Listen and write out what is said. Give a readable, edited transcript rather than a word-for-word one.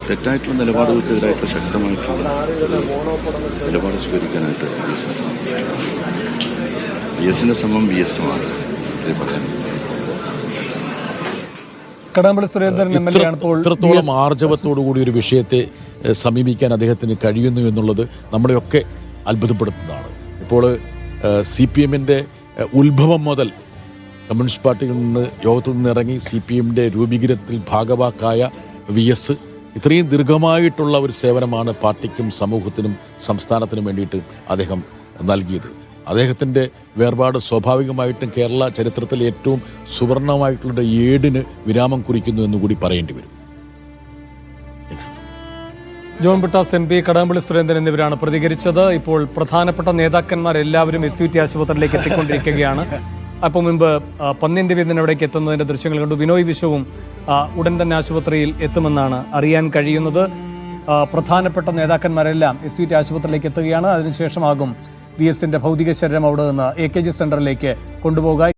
തെറ്റായിട്ടുള്ള നിലപാടുകൾക്കെതിരായിട്ടുള്ള ശക്തമായിട്ടുള്ള നിലപാട് സ്വീകരിക്കാനായിട്ട് VS-ന് സാധിച്ചിട്ടുണ്ട്. VS-നെ സമം VS മാത്രം ഇത്രയും പറയാൻ. കടകംപള്ളി സുരേന്ദ്രൻ ഇത്രത്തോളം ആർജവത്തോടു കൂടി ഒരു വിഷയത്തെ സമീപിക്കാൻ അദ്ദേഹത്തിന് കഴിയുന്നു എന്നുള്ളത് നമ്മളെയൊക്കെ അത്ഭുതപ്പെടുത്തുന്നതാണ്. ഇപ്പോൾ CPM-ന്റെ ഉത്ഭവം മുതൽ കമ്മ്യൂണിസ്റ്റ് പാർട്ടിയിൽ നിന്ന് യോഗത്തിൽ നിന്ന് ഇറങ്ങി CPM-ന്റെ രൂപീകരണത്തിൽ ഭാഗവാക്കായ VS ഇത്രയും ദീർഘമായിട്ടുള്ള ഒരു സേവനമാണ് പാർട്ടിക്കും സമൂഹത്തിനും സംസ്ഥാനത്തിനും വേണ്ടിയിട്ട് അദ്ദേഹം നൽകിയത്. അദ്ദേഹത്തിൻ്റെ വേർപാട് സ്വാഭാവികമായിട്ടും കേരള ചരിത്രത്തിലെ ഏറ്റവും സുവർണമായിട്ടുള്ള ഏടിന് വിരാമം കുറിക്കുന്നു എന്നുകൂടി പറയേണ്ടി വരും. ജോൺ ബ്രിട്ടാസ് MP, കടകംപള്ളി സുരേന്ദ്രൻ എന്നിവരാണ് പ്രതികരിച്ചത്. ഇപ്പോൾ പ്രധാനപ്പെട്ട നേതാക്കന്മാരെല്ലാവരും SUT ആശുപത്രിയിലേക്ക് എത്തിക്കൊണ്ടിരിക്കുകയാണ്. അപ്പം മുൻപ് പന്ന്യൻ രവീന്ദ്രൻ അവിടേക്ക് എത്തുന്നതിൻ്റെ ദൃശ്യങ്ങൾ കണ്ടു. ബിനോയ് വിശ്വവും ഉടൻ തന്നെ ആശുപത്രിയിൽ എത്തുമെന്നാണ് അറിയാൻ കഴിയുന്നത്. പ്രധാനപ്പെട്ട നേതാക്കന്മാരെല്ലാം SUT ആശുപത്രിയിലേക്ക് എത്തുകയാണ്. അതിനുശേഷമാകും VS-ന്റെ ഭൗതിക ശരീരം അവിടെ നിന്ന് AKG സെന്ററിലേക്ക് കൊണ്ടുപോകുക.